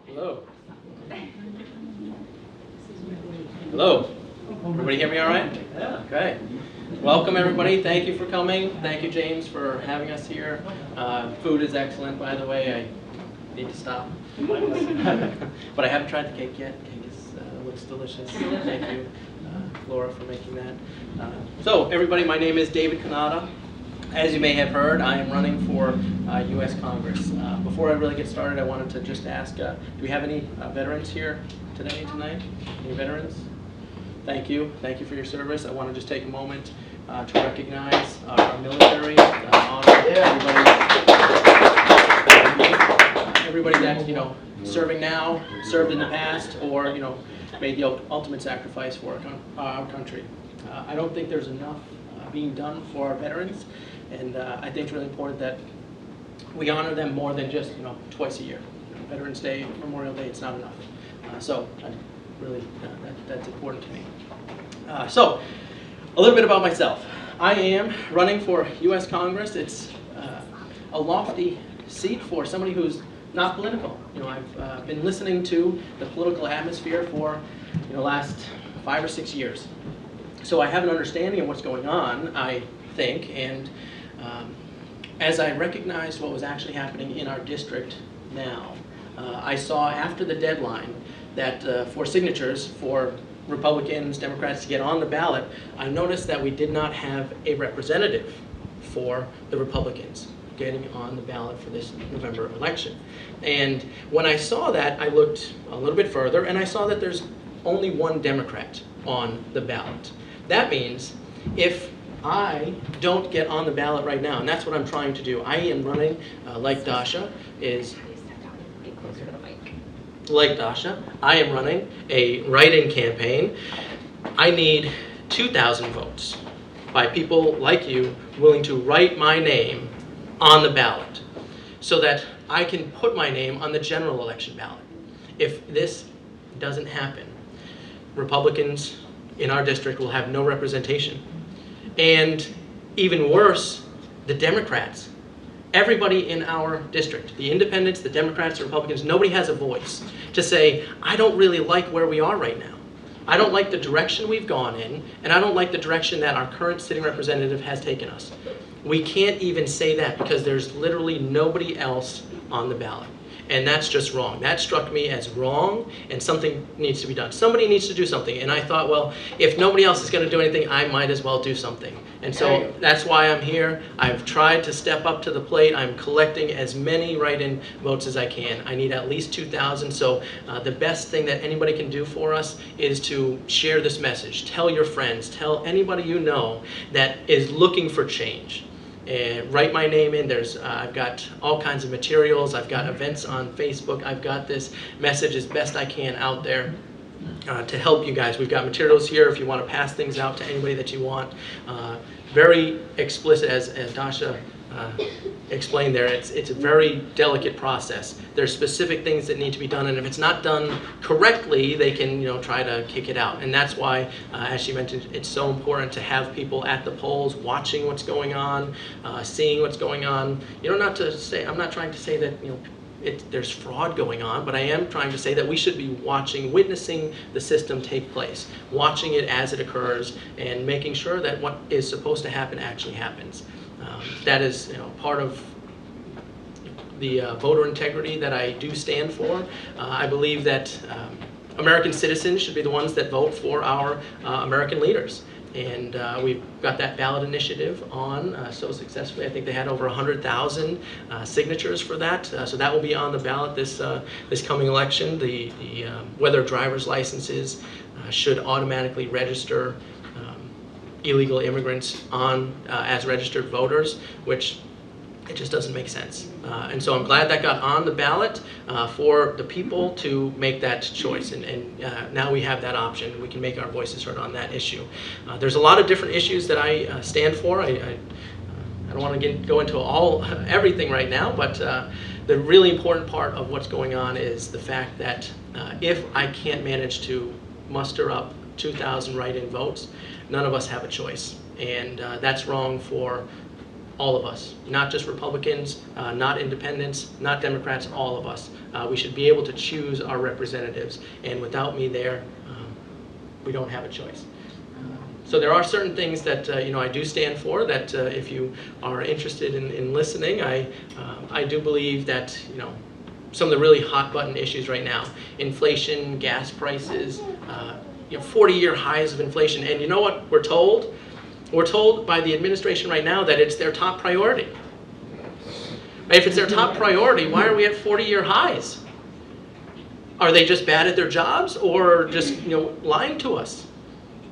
Hello. Hello. Everybody hear me all right? Yeah. Okay. Welcome, everybody. Thank you for coming. Thank you, James, for having us here. Food is excellent, by the way. I need to stop. But I haven't tried the cake yet. Cake looks delicious. Thank you, Laura, for making that. So, everybody, my name is David Cannata. As you may have heard, I am running for U.S. Congress. Before I really get started, I wanted to just ask, do we have any veterans here tonight? Any veterans? Thank you. Thank you for your service. I want to just take a moment to recognize our military, honor everybody that, serving now, served in the past, or, made the ultimate sacrifice for our country. I don't think there's enough being done for our veterans, and I think it's really important that we honor them more than just twice a year. Veterans Day, Memorial Day, it's not enough. So really, that's important to me. So a little bit about myself. I am running for U.S. Congress. It's a lofty seat for somebody who's not political. I've been listening to the political atmosphere for the last 5 or 6 years. So I have an understanding of what's going on, I think, and as I recognized what was actually happening in our district now, I saw after the deadline that for signatures for Republicans, Democrats to get on the ballot, I noticed that we did not have a representative for the Republicans getting on the ballot for this November election. And when I saw that, I looked a little bit further, and I saw that there's only one Democrat on the ballot. That means if I don't get on the ballot right now, and that's what I'm trying to do. I am running, like Dasha, I am running a write-in campaign. I need 2,000 votes by people like you willing to write my name on the ballot so that I can put my name on the general election ballot. If this doesn't happen, Republicans in our district will have no representation. And even worse, the Democrats. Everybody in our district, the independents, the Democrats, the Republicans, nobody has a voice to say, I don't really like where we are right now. I don't like the direction we've gone in, and I don't like the direction that our current sitting representative has taken us. We can't even say that because there's literally nobody else on the ballot. And that's just wrong. That struck me as wrong, and something needs to be done. Somebody needs to do something. And I thought, well, if nobody else is going to do anything, I might as well do something. And so that's why I'm here. I've tried to step up to the plate. I'm collecting as many write-in votes as I can. I need at least 2,000. So the best thing that anybody can do for us is to share this message. Tell your friends. Tell anybody you know that is looking for change. And write my name in. I've got all kinds of materials. I've got events on Facebook. I've got this message as best I can out there to help you guys. We've got materials here if you want to pass things out to anybody that you want. Very explicit, as Dasha explained there. It's a very delicate process. There's specific things that need to be done, and if it's not done correctly, they can try to kick it out. And that's why, as she mentioned, it's so important to have people at the polls watching what's going on, seeing what's going on. I'm not trying to say that there's fraud going on, but I am trying to say that we should be witnessing the system take place, watching it as it occurs, and making sure that what is supposed to happen actually happens. That is part of the voter integrity that I do stand for. I believe that American citizens should be the ones that vote for our American leaders. And we've got that ballot initiative on so successfully. I think they had over 100,000 signatures for that. So that will be on the ballot this coming election. Whether driver's licenses should automatically register illegal immigrants on as registered voters, which it just doesn't make sense. And so I'm glad that got on the ballot for the people to make that choice. And now we have that option. We can make our voices heard on that issue. There's a lot of different issues that I stand for. I don't want to go into everything right now, but the really important part of what's going on is the fact that if I can't manage to muster up 2,000 write-in votes, none of us have a choice. And that's wrong for all of us, not just Republicans, not independents, not Democrats, all of us. We should be able to choose our representatives, and without me there, we don't have a choice. So there are certain things that I do stand for. That if you are interested in listening, I do believe that some of the really hot button issues right now: inflation, gas prices, 40-year highs of inflation. And you know what we're told? We're told by the administration right now that it's their top priority. If it's their top priority, why are we at 40-year highs? Are they just bad at their jobs, or just lying to us?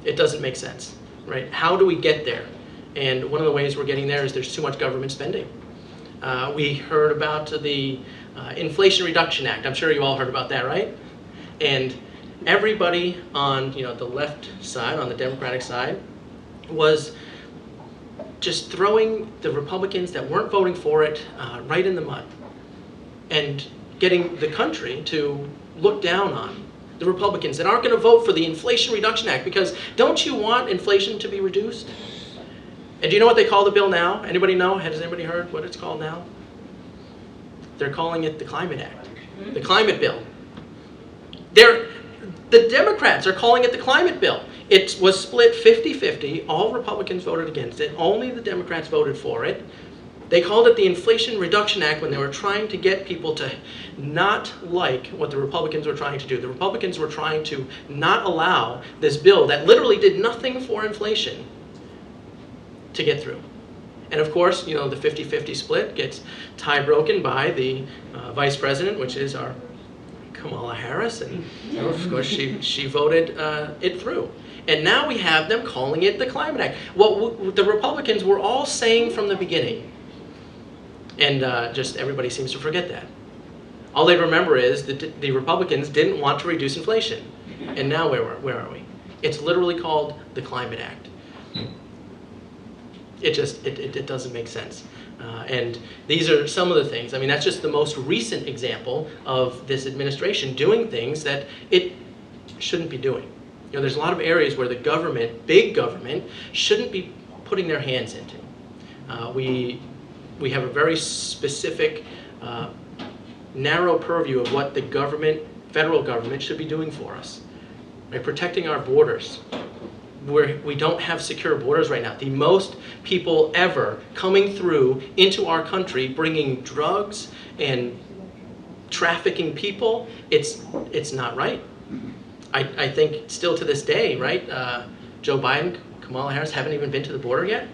It doesn't make sense, right? How do we get there? And one of the ways we're getting there is there's too much government spending. We heard about the Inflation Reduction Act. I'm sure you all heard about that, right? And everybody on the left side, on the Democratic side, was just throwing the Republicans that weren't voting for it right in the mud, and getting the country to look down on the Republicans that aren't going to vote for the Inflation Reduction Act, because don't you want inflation to be reduced? And do you know what they call the bill now? Anybody know? Has anybody heard what it's called now? They're calling it the Climate Act, the Climate Bill. The Democrats are calling it the Climate Bill. It was split 50-50. All Republicans voted against it. Only the Democrats voted for it. They called it the Inflation Reduction Act when they were trying to get people to not like what the Republicans were trying to do. The Republicans were trying to not allow this bill that literally did nothing for inflation to get through. And of course, the 50-50 split gets tie broken by the vice president, which is our Kamala Harris, and of course she voted it through. And now we have them calling it the Climate Act. What the Republicans were all saying from the beginning, and just everybody seems to forget that. All they remember is that the Republicans didn't want to reduce inflation. And now where are we? It's literally called the Climate Act. It doesn't make sense. And these are some of the things. I mean, that's just the most recent example of this administration doing things that it shouldn't be doing. There's a lot of areas where the government, big government, shouldn't be putting their hands into. We have a very specific, narrow purview of what the government, federal government, should be doing for us. By protecting our borders. We don't have secure borders right now. The most people ever coming through into our country, bringing drugs and trafficking people, it's not right. I think still to this day, right? Joe Biden, Kamala Harris haven't even been to the border yet.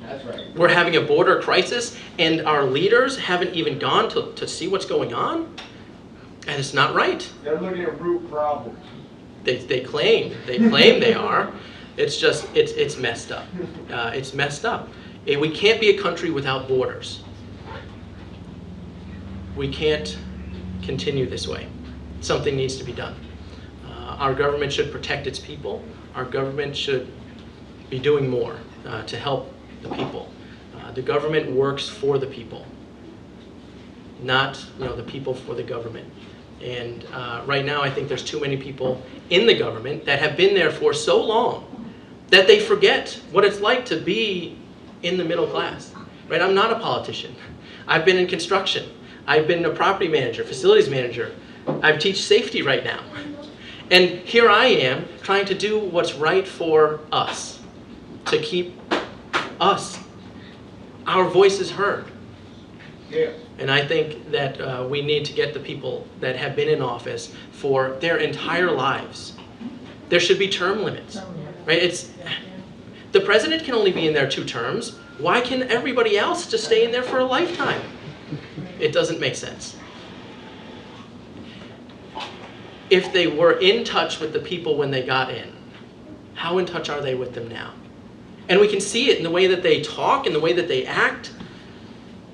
That's right. We're having a border crisis, and our leaders haven't even gone to see what's going on. And it's not right. They're looking at root problems. They claim they are. It's just it's messed up. It's messed up. We can't be a country without borders. We can't continue this way. Something needs to be done. Our government should protect its people. Our government should be doing more to help the people. The government works for the people, not the people for the government. And right now, I think there's too many people in the government that have been there for so long that they forget what it's like to be in the middle class. Right? I'm not a politician. I've been in construction. I've been a property manager, facilities manager. I teach safety right now. And here I am trying to do what's right for us, to keep us, our voices heard. Yeah. And I think that we need to get the people that have been in office for their entire lives. There should be term limits, right? The president can only be in there 2 terms. Why can everybody else just stay in there for a lifetime? It doesn't make sense. If they were in touch with the people when they got in, how in touch are they with them now? And we can see it in the way that they talk, in the way that they act.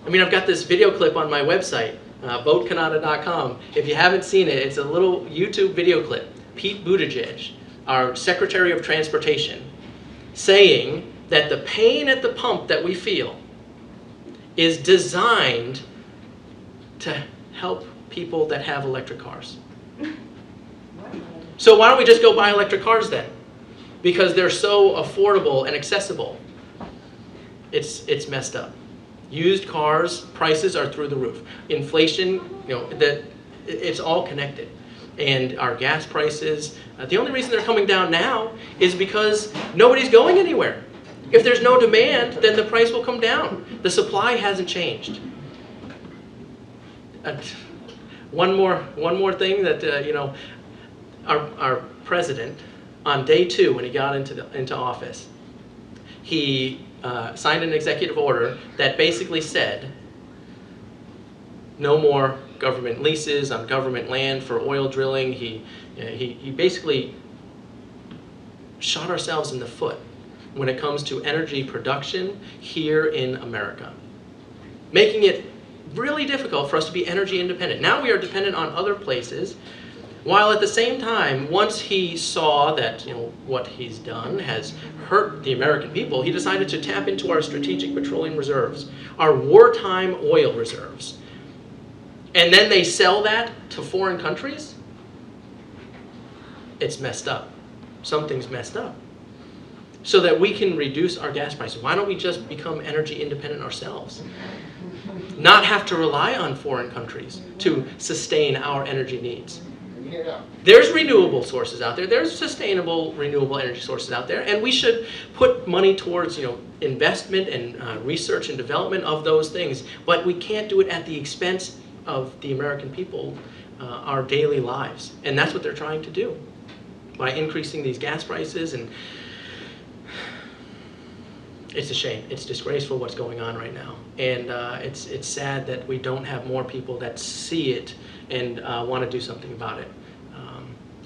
I mean, I've got this video clip on my website, votecannata.com. If you haven't seen it, it's a little YouTube video clip. Pete Buttigieg, our Secretary of Transportation, saying that the pain at the pump that we feel is designed to help people that have electric cars. So why don't we just go buy electric cars then? Because they're so affordable and accessible. it's messed up. Used cars prices are through the roof. Inflation, it's all connected. And our gas prices, the only reason they're coming down now is because nobody's going anywhere. If there's no demand, then the price will come down. The supply hasn't changed. One more thing that our president, on day 2 when he got into office, he signed an executive order that basically said no more government leases on government land for oil drilling. He basically shot ourselves in the foot when it comes to energy production here in America, making it really difficult for us to be energy independent. Now we are dependent on other places, while at the same time, once he saw that what he's done has hurt the American people, he decided to tap into our strategic petroleum reserves, our wartime oil reserves. And then they sell that to foreign countries? It's messed up. Something's messed up. So that we can reduce our gas prices. Why don't we just become energy independent ourselves? Not have to rely on foreign countries to sustain our energy needs. Yeah. There's renewable sources out there. There's sustainable renewable energy sources out there, and we should put money towards investment and research and development of those things. But we can't do it at the expense of the American people, our daily lives, and that's what they're trying to do by increasing these gas prices. And it's a shame. It's disgraceful what's going on right now, and it's sad that we don't have more people that see it and want to do something about it.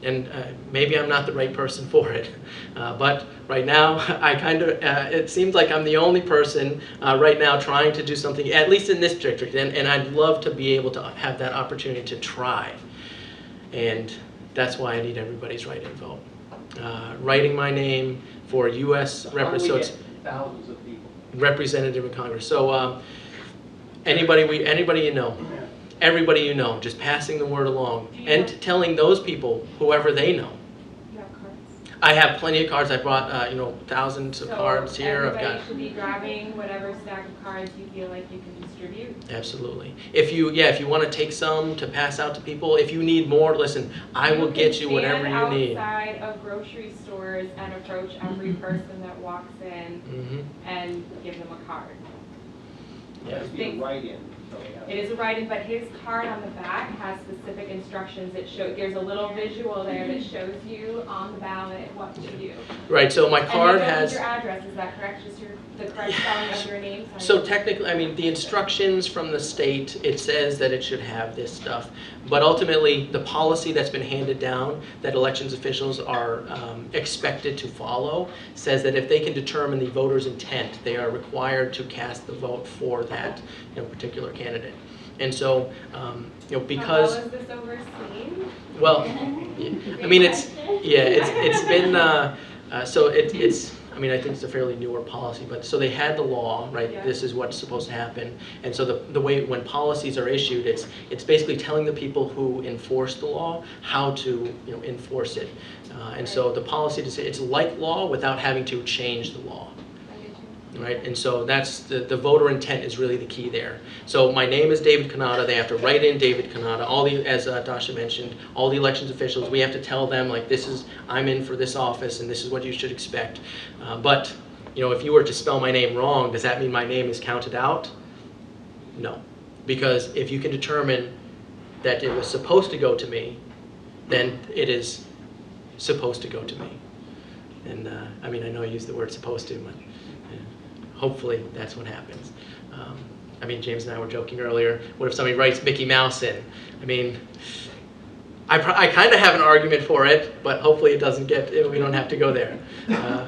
And maybe I'm not the right person for it, but right now it seems like I'm the only person right now trying to do something, at least in this district, and I'd love to be able to have that opportunity to try. And that's why I need everybody's write-in vote. Writing my name for U.S. Thousands of people. representative in Congress. So anybody you know. Everybody you know, just passing the word along and telling those people, whoever they know. You have cards? I have plenty of cards. I brought, thousands of cards here. I've got. Everybody should be grabbing whatever stack of cards you feel like you can distribute. Absolutely. If you want to take some to pass out to people, if you need more, listen, I will get you whatever you need. Outside of grocery stores and approach every person that walks in and give them a card. Yeah. It's being write-in. It is a write-in, but his card on the back has specific instructions. There's a little visual there that shows you on the ballot what to do. Right. So my card has your address. Is that correct? Just the correct spelling of your name. So technically, the instructions from the state, it says that it should have this stuff. But ultimately, the policy that's been handed down that elections officials are expected to follow says that if they can determine the voter's intent, they are required to cast the vote for that particular candidate. And so, because how well is this overseen? well, it's been so it's. I think it's a fairly newer policy, but so they had the law, right? Yeah. This is what's supposed to happen, and so the way when policies are issued, it's basically telling the people who enforce the law how to enforce it, and so the policy it's like law without having to change the law. Right, and so that's the voter intent is really the key there. So my name is David Cannata. They have to write in David Cannata. As Dasha mentioned, all the elections officials, we have to tell them I'm in for this office, and this is what you should expect. But if you were to spell my name wrong, does that mean my name is counted out? No, because if you can determine that it was supposed to go to me, then it is supposed to go to me. And I know I use the word supposed to, but. Hopefully that's what happens. James and I were joking earlier, what if somebody writes Mickey Mouse in? I kind of have an argument for it, but hopefully it doesn't we don't have to go there.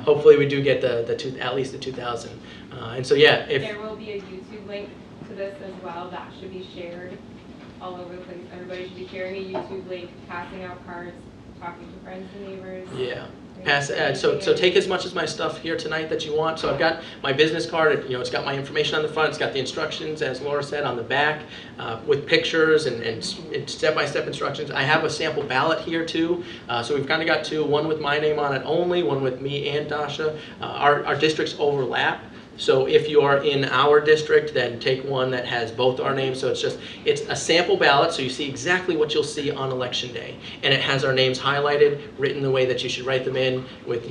Hopefully we do get at least the 2000. And so yeah. There will be a YouTube link to this as well that should be shared all over the place. Everybody should be sharing a YouTube link, passing out cards, talking to friends and neighbors. Yeah. So take as much of my stuff here tonight that you want. So I've got my business card. It's got my information on the front. It's got the instructions, as Laura said, on the back with pictures and step-by-step instructions. I have a sample ballot here too. So we've kind of got two, one with my name on it only, one with me and Dasha. Our districts overlap. So if you are in our district, then take one that has both our names. So it's a sample ballot, so you see exactly what you'll see on election day. And it has our names highlighted, written the way that you should write them in with,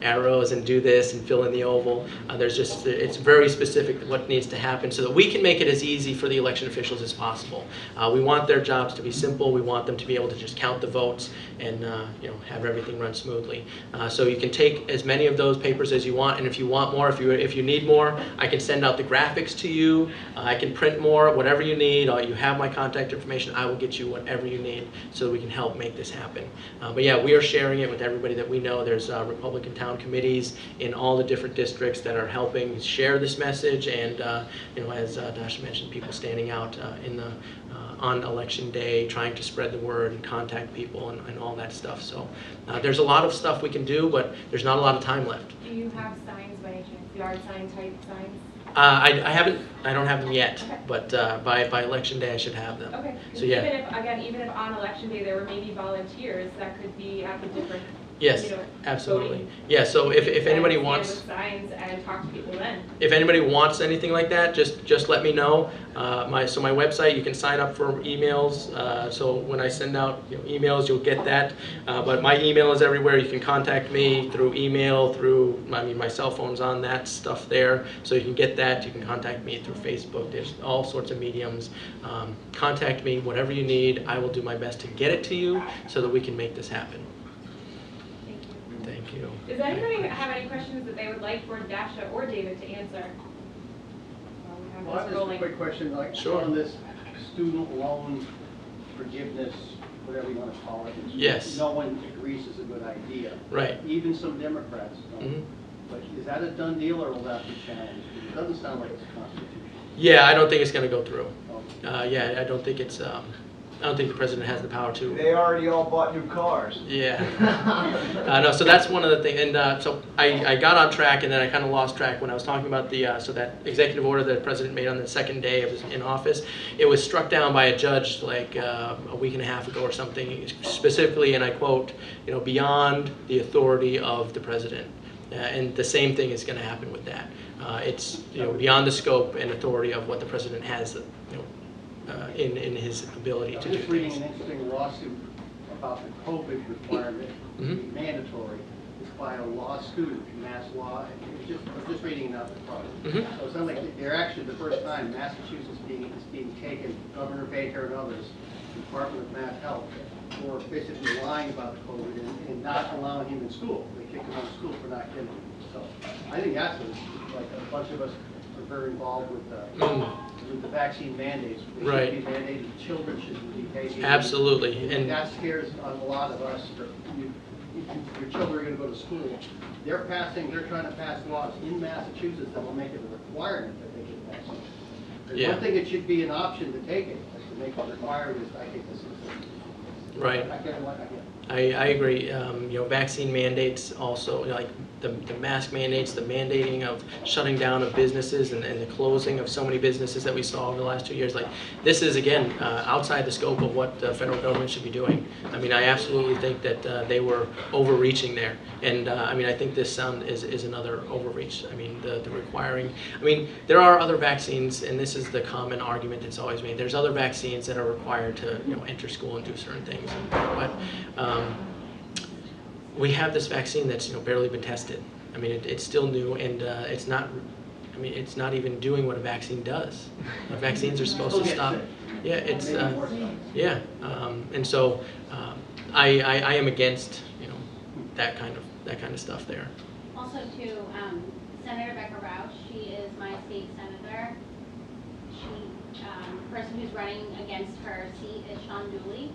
arrows and do this and fill in the oval. It's very specific to what needs to happen so that we can make it as easy for the election officials as possible. We want their jobs to be simple. We want them to be able to just count the votes and have everything run smoothly. So you can take as many of those papers as you want, and if you want more, if you need more, I can send out the graphics to you. I can print more, whatever you need. You have my contact information. I will get you whatever you need so that we can help make this happen. But yeah, we are sharing it with everybody that we know. There's Republican town committees in all the different districts that are helping share this message, and as Dasha mentioned, people standing out on election day trying to spread the word and contact people and all that stuff. So there's a lot of stuff we can do, but there's not a lot of time left. Do you have signs by any chance, yard sign type signs? I don't have them yet, Okay. but by election day I should have them. Okay. So yeah. Even if on election day there were maybe volunteers that could be at the different, Yes, absolutely. voting. Yeah, so if anybody stand wants, with signs and talk to people then. if anybody wants anything like that, just let me know. My website, you can sign up for emails. So when I send out emails, you'll get that. But my email is everywhere. You can contact me through email, my cell phone's on that stuff there. So you can get that. You can contact me through Facebook. There's all sorts of mediums. Contact me, whatever you need. I will do my best to get it to you so that we can make this happen. Thank you. Does anybody have any questions that they would like for Dasha or David to answer? Well, I have just a quick question, Sure. on this student loan forgiveness, whatever you want to call it. Yes. No one agrees is a good idea. Right. Even some Democrats don't. Mhm. But is that a done deal, or will that be challenged? It doesn't sound like it's constitutional. Yeah, I don't think it's going to go through. Okay. Yeah, I don't think I don't think the president has the power to. They already all bought new cars. Yeah. No, so that's one of the things, and so I got on track, and then I kind of lost track when I was talking about so that executive order that the president made on the second day of his in office. It was struck down by a judge like a week and a half ago or something, specifically, and I quote, beyond the authority of the president. And the same thing is going to happen with that. It's beyond the scope and authority of what the president has, in his ability I'm to do just reading things. an interesting lawsuit about the COVID requirement to be mandatory. It's by a law student, Mass Law. I was just reading it out the front. So it sounds like they're actually the first time Massachusetts is being taken, Governor Baker and others, Department of Mass Health, for basically lying about the COVID and not allowing him in school. They kicked him out of school for not getting him. So I think that's like a bunch of us are very involved with the vaccine mandates. They Right. should be mandated. Children should be taken. Absolutely, And that scares a lot of us. Your children are going to go to school. They're trying to pass laws in Massachusetts that will make it a requirement that they get vaccinated. There's Yeah. one thing it should be an option to take it, but to make it required is, I think this is. Right. I get what I get. I agree. Vaccine mandates also, like the mask mandates, the mandating of shutting down of businesses and the closing of so many businesses that we saw over the last 2 years. Like this is again outside the scope of what the federal government should be doing. I mean, I absolutely think that they were overreaching there, and I think this is another overreach. I mean, the requiring. I mean, there are other vaccines, and this is the common argument that's always made. There's other vaccines that are required to enter school and do certain things, but. We have this vaccine that's barely been tested. I mean, it's still new, and it's not. I mean, it's not even doing what a vaccine does. Vaccines are supposed to stop. Yeah, it's. Yeah, and so I am against that kind of stuff there. Also, too, Senator Becca Rausch. She is my state senator. The person who's running against her seat is Sean Dooley.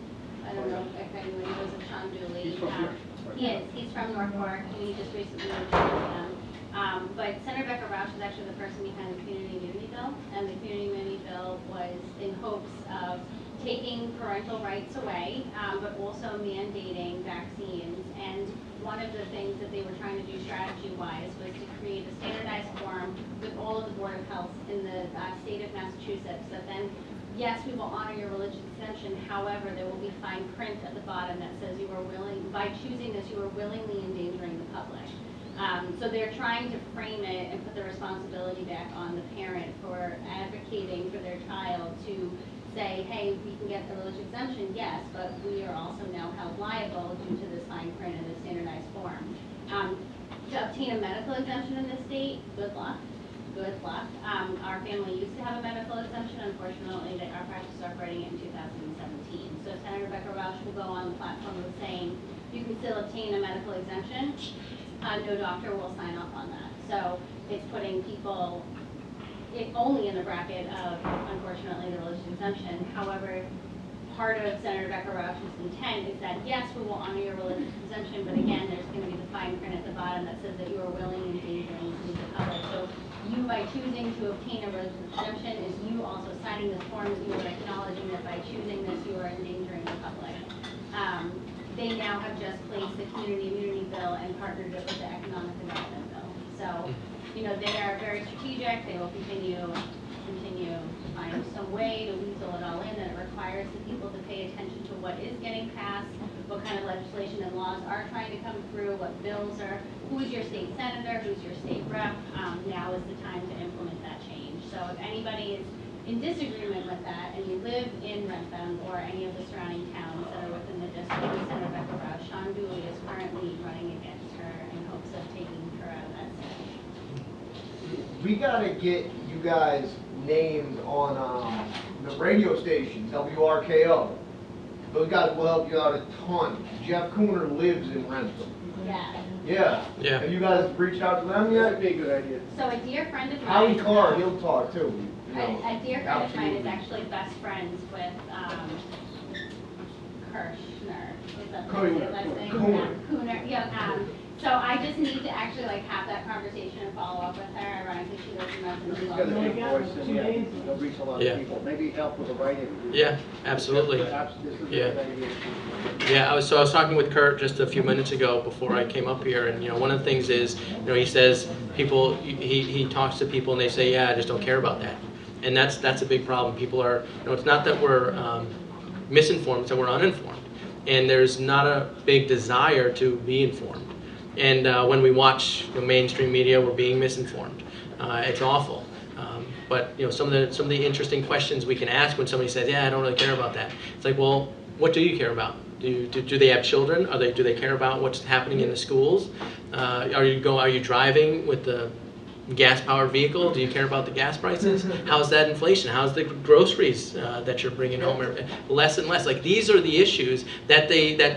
I don't know if anyone knows of Sean Dooley. He's from here. He is. He's from Norfolk, and he just recently moved to them. But Senator Becca Rausch is actually the person behind the Community Immunity Bill, and the Community Immunity Bill was in hopes of taking parental rights away, but also mandating vaccines. And one of the things that they were trying to do strategy-wise was to create a standardized form with all of the Board of Health in the state of Massachusetts that then yes, we will honor your religious exemption. However, there will be fine print at the bottom that says you are willing, by choosing this, you are willingly endangering the public. So they're trying to frame it and put the responsibility back on the parent for advocating for their child to say, hey, we can get the religious exemption, yes, but we are also now held liable due to this fine print in the standardized form. To obtain a medical exemption in this state, good luck. Good luck. Our family used to have a medical exemption. Unfortunately, our practice started writing it in 2017. So Senator Rebecca Rausch will go on the platform with saying, you can still obtain a medical exemption. No doctor will sign off on that. So it's putting people only in the bracket of, unfortunately, the religious exemption. However, part of Senator Rebecca Rausch's intent is that, yes, we will honor your religious exemption, but again, there's going to be the fine print at the bottom that says that you are willing and endangering to the public. So you, by choosing to obtain a religious exemption, is you also signing this form that you are acknowledging that by choosing this, you are endangering the public. They now have just placed the community immunity bill and partnered it with the economic development bill. So, you know, they are very strategic. They will continue to find some way to weasel it all in, that it requires the people to pay attention to what is getting passed, what kind of legislation and laws are trying to come through, what bills are, who's your state senator, who's your state rep. Now is the time to implement that change. So if anybody is in disagreement with that and you live in Rentham or any of the surrounding towns that are within the district of Senator Rebecca Rausch, Sean Dooley is currently running against her in hopes of taking her out of that seat. We gotta get you guys named on the radio station, WRKO. Those guys will help you out a ton. Jeff Cooner lives in Rentham. Yeah. Yeah. Yeah. Have you guys reached out to them That'd yet? be a good idea. So a dear friend of mine. Howie Carr, he'll talk too. You know, A dear friend of mine is absolutely. actually best friends with Kirshner. Is that the Cooner. last name? Cooner. Cooner, yeah. So I just need to actually like have that conversation and follow up with her. Ironically, she lives in Rentham He's as got a well. big voice and yeah, he'll reach a lot Yeah. of people. Maybe help with the writing. Yeah, absolutely. This is a Yeah. good idea. Yeah, I was talking with Kurt just a few minutes ago before I came up here, and you know, one of the things is, you know, he says people, he talks to people and they say, yeah, I just don't care about that, and that's a big problem. People are, you know, it's not that we're misinformed, it's that we're uninformed, and there's not a big desire to be informed. And when we watch the mainstream media, we're being misinformed. It's awful. But you know, some of the interesting questions we can ask when somebody says, "Yeah, I don't really care about that." It's like, well, what do you care about? Do they have children? Do they care about what's happening in the schools? Are you driving with the gas-powered vehicle? Do you care about the gas prices? How's that inflation? How's the groceries that you're bringing home? Less and less. Like, these are the issues that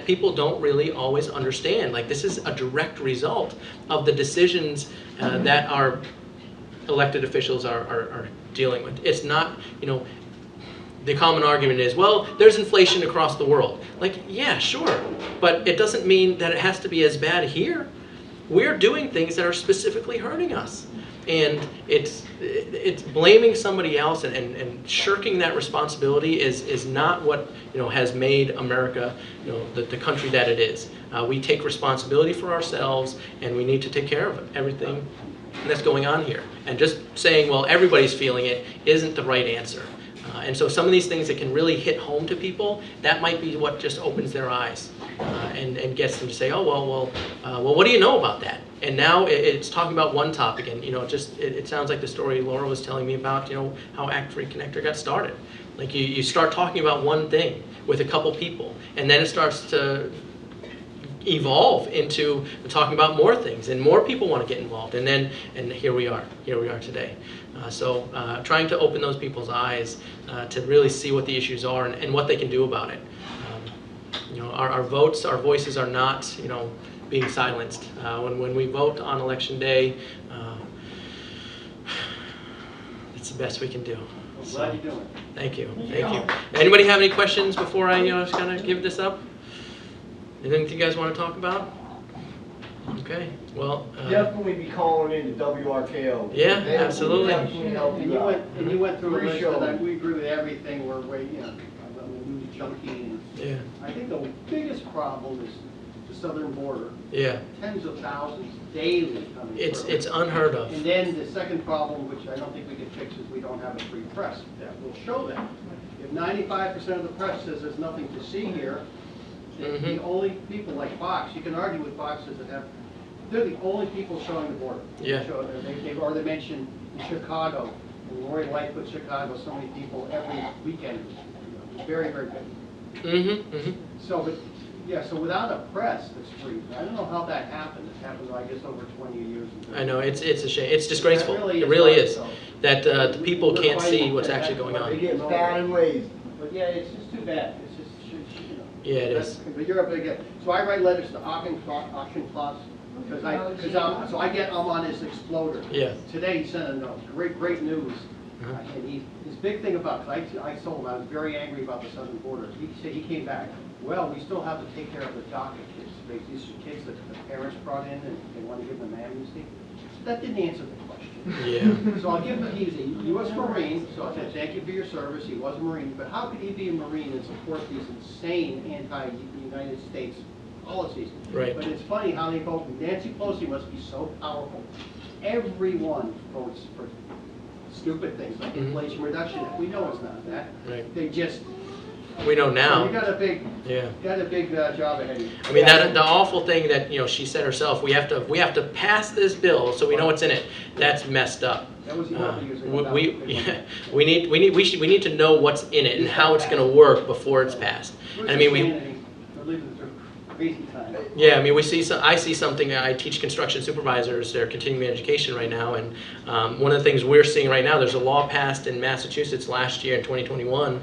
people don't really always understand. Like, this is a direct result of the decisions that our elected officials are dealing with. It's not, you know, the common argument is, well, there's inflation across the world. Like, yeah, sure, but it doesn't mean that it has to be as bad here. We're doing things that are specifically hurting us. And it's blaming somebody else and shirking that responsibility is not what, you know, has made America, you know, the country that it is. We take responsibility for ourselves, and we need to take care of everything that's going on here. And just saying, well, everybody's feeling it isn't the right answer. And so some of these things that can really hit home to people, that might be what just opens their eyes and gets them to say, oh, well, what do you know about that? And now it's talking about one topic, and you know, it sounds like the story Laura was telling me about, you know, how Act Free Connector got started. Like, you start talking about one thing with a couple people, and then it starts to evolve into talking about more things, and more people want to get involved, and here we are today. So trying to open those people's eyes to really see what the issues are and what they can do about it. You know, our votes, our voices are not, you know, being silenced. When we vote on election day, it's the best we can do. I'm glad you're doing it. Thank you. Anybody have any questions before I, you know, just kind of give this up? Anything you guys want to talk about? Okay, well. Definitely be calling in to WRKO. Yeah, They will absolutely. definitely help And you out. you went through a list Pre-show. that we agree with everything. We're way, you know, I'm a news junkie. And Yeah, I think the biggest problem is the southern border. yeah. Tens of thousands daily coming through. It's unheard of. And then the second problem, which I don't think we can fix, is we don't have a free press that will show that. If 95% of the press says there's nothing to see here, then the only people like Fox, you can argue with Fox, does it have they're the only people showing the border. Yeah. They've already mentioned Chicago, and Lori Lightfoot, Chicago, so many people every weekend. Very, very good. So, but, yeah, so without a press that's free, I don't know how that happened. It's happened, I guess, over 20 years. I know, it's a shame. It's disgraceful. It It really hard, is. so. That the people We're can't see fighting what's that- actually going They on. get fat and lazy. But yeah, it's just too bad. It's just, you know. Yeah, it is. But you're a big, so I write letters to auction clause, because I'm on his exploder. Yeah. Today he sent a note, great news. Uh-huh. And his big thing about, cause I told him I was very angry about the southern border. He said, he came back, well, we still have to take care of the DACA kids. These kids that the parents brought in and they want to give them amnesty. So that didn't answer the question. Yeah. So I'll give him, he was a U.S. Marine, so I said, thank you for your service, he was a Marine, but how could he be a Marine and support these insane anti-United States policies? Right. But it's funny how they vote, Nancy Pelosi must be so powerful. Everyone votes for stupid things like Inflation Reduction Act, we know it's not that. Right. They just, We know now. you got a big, Yeah. job ahead of you. I mean, that the awful thing that she said herself. We have to pass this bill so we know what's in it. That's messed up. That was the other years ago. We need to know what's in it and how it's going to work before it's passed. And I mean, We're living through crazy time. Yeah, I mean, I see something. I teach construction supervisors their continuing education right now, and one of the things we're seeing right now, there's a law passed in Massachusetts last year in 2021.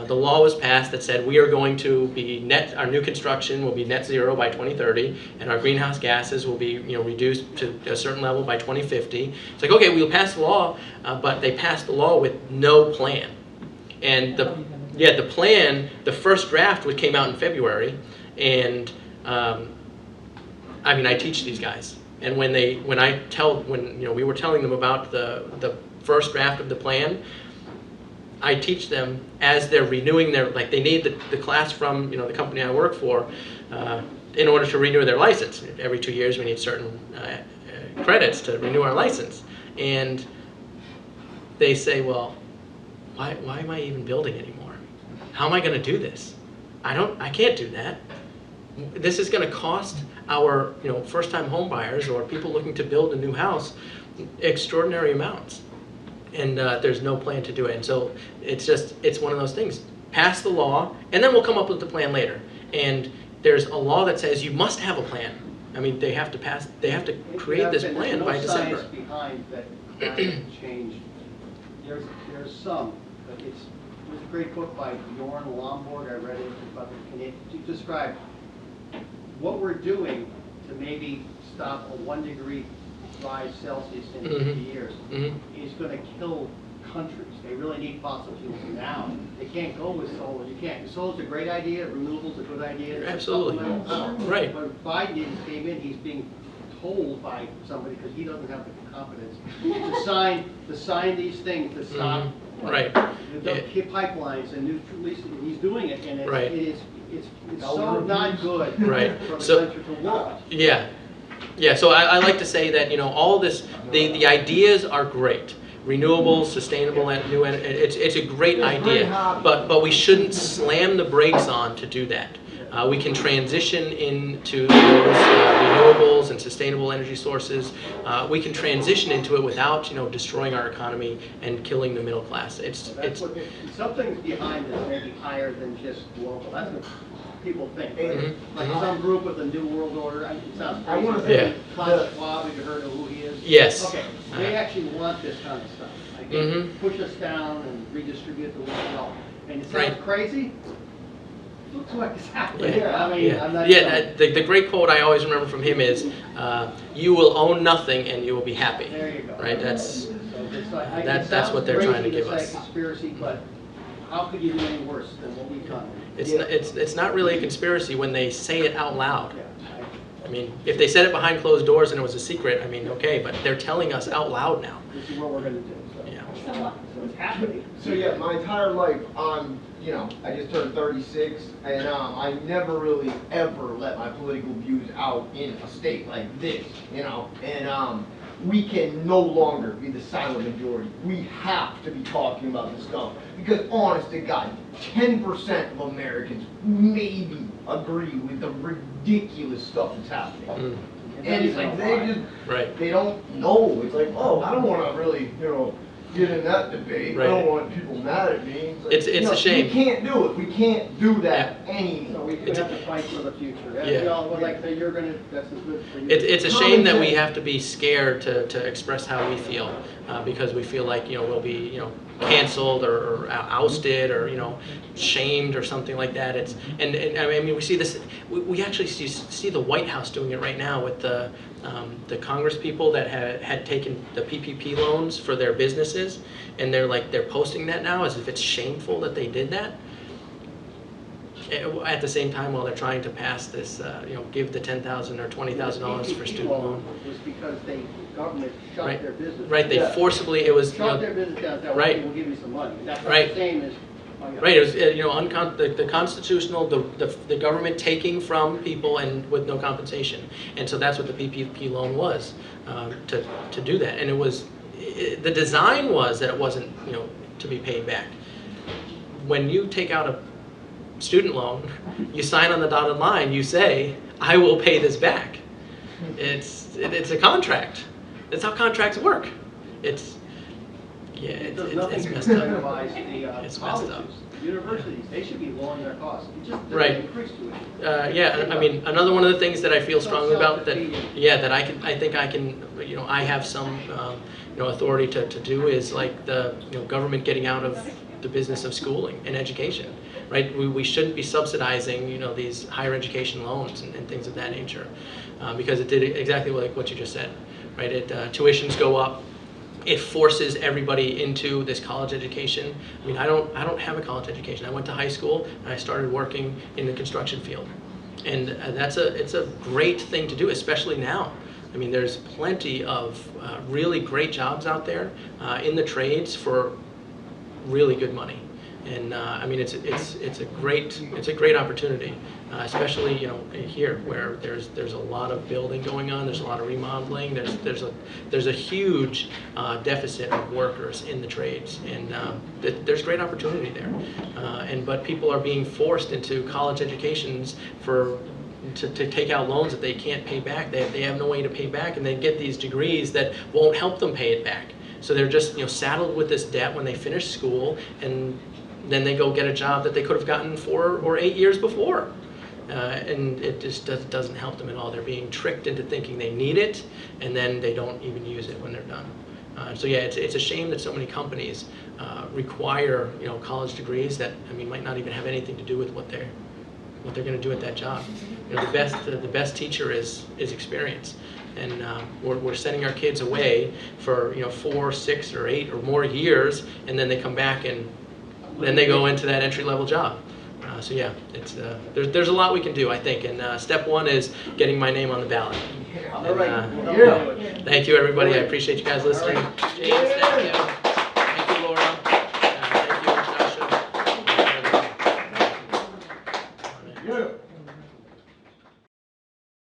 The law was passed that said we are going to be our new construction will be net zero by 2030, and our greenhouse gases will be reduced to a certain level by 2050. It's like, okay, we'll pass the law, but they passed the law with no plan, and the plan, the first draft came out in February. And I mean, I teach these guys, and when we were telling them about the first draft of the plan, I teach them as they're renewing they need the class from the company I work for in order to renew their license. Every 2 years we need certain credits to renew our license, and they say, well, why am I even building anymore? How am I going to do this? I can't do that. This is going to cost our first-time home buyers or people looking to build a new house extraordinary amounts, and there's no plan to do it. And so it's one of those things. Pass the law, and then we'll come up with the plan later. And there's a law that says you must have a plan. I mean, they have to create this plan by December. There's no science behind that climate change. There's some, but there's a great book by Bjorn Lomborg. I read it about to describe what we're doing to maybe stop a 1 degree rise Celsius in 50 years is going to kill countries. They really need fossil fuels now. They can't go with solar. You can't. Solar's a great idea. Renewables a good idea. Absolutely. Right. But Biden came in. He's being told by somebody because he doesn't have the confidence to sign these things to stop. Right. The pipelines and he's doing it, and Right. it's so not good Right. for the So- country to work. Yeah. So I like to say that all this, the ideas are great. Renewables, sustainable, and new energy. It's a great idea, but we shouldn't slam the brakes on to do that. We can transition into those renewables and sustainable energy sources. We can transition into it without destroying our economy and killing the middle class. Something's behind this, maybe higher than just global. That's what people think. Mhm. Like some group with a new world order. It sounds I wanna crazy. say Klaus Schwab, have you heard of who he is? Yes. Okay, they actually want this kind of stuff. Like they push us down and redistribute the wealth. And it sounds Right. crazy. Looks like it's happening. Yeah. I mean, I'm not The great quote I always remember from him is, "You will own nothing and you will be happy." There you go. Right. That's So it's like, it that's sounds what they're trying to crazy give say us. conspiracy, but how could you do any worse than what we've done? It's not really a conspiracy when they say it out loud. Yeah. I mean, if they said it behind closed doors and it was a secret, I mean, okay, but they're telling us out loud now. This is what we're gonna do, so. Yeah. So it's happening. So yeah, my entire life, I just turned 36, and I never really ever let my political views out in a state like this, and we can no longer be the silent majority. We have to be talking about this stuff, because honest to God, 10% of Americans maybe agree with the ridiculous stuff that's happening. And it's like Right. they don't know. It's like, oh, I don't want to really, get in that debate. Right. I don't want people mad at me. Like, It's a shame. We can't do it. We can't do that anymore. So we have to fight for the future. Yeah. We all would like to say you're gonna, that's as good for you. It's a shame that we have to be scared to express how we feel because we feel like we'll be canceled or ousted or shamed or something like that. It's and I mean we see this. We actually see the White House doing it right now with the Congress people that had taken the PPP loans for their businesses, and they're posting that now as if it's shameful that they did that. At the same time, while they're trying to pass this, give the $10,000 or $20,000 for student loan. Was because the government shut Right. their business. Right, they forcibly, it was, Shut their business down, said, right. okay, we'll give you some money. That's not Right. the same as. right, it was, the constitutional, the government taking from people and with no compensation. And so that's what the PPP loan was, to do that. And it was, the design was that it wasn't, to be paid back. When you take out a student loan, you sign on the dotted line, you say, I will pay this back. It's a contract. That's how contracts work. It's There's nothing it's to messed up. incentivize the It's messed up. colleges, universities, they should be lowering their costs. It just Right. doesn't increase tuition. Yeah, I mean, another one of the things that I feel strongly about that I have some authority to do is like the government getting out of the business of schooling and education, right? We shouldn't be subsidizing these higher education loans and things of that nature, because it did exactly like what you just said, right? Tuitions go up. It forces everybody into this college education. I mean, I don't have a college education. I went to high school and I started working in the construction field, and it's a great thing to do, especially now. I mean, there's plenty of really great jobs out there in the trades for really good money, and I mean it's a great opportunity, especially here where there's a lot of building going on. There's a lot of remodeling. There's a huge deficit of workers in the trades, and there's great opportunity there. But people are being forced into college educations to take out loans that they can't pay back. They have no way to pay back, and they get these degrees that won't help them pay it back. So they're just saddled with this debt when they finish school, and then they go get a job that they could have gotten 4 or 8 years before. And it just doesn't help them at all. They're being tricked into thinking they need it, and then they don't even use it when they're done. So yeah, it's a shame that so many companies require college degrees that might not even have anything to do with what they're going to do at that job. The best teacher is experience, and we're sending our kids away for 4, 6, or 8 or more years, and then they come back and then they go into that entry-level job. So yeah, there's a lot we can do, I think, and step one is getting my name on the ballot. All right. Thank you, everybody. I appreciate you guys listening. James.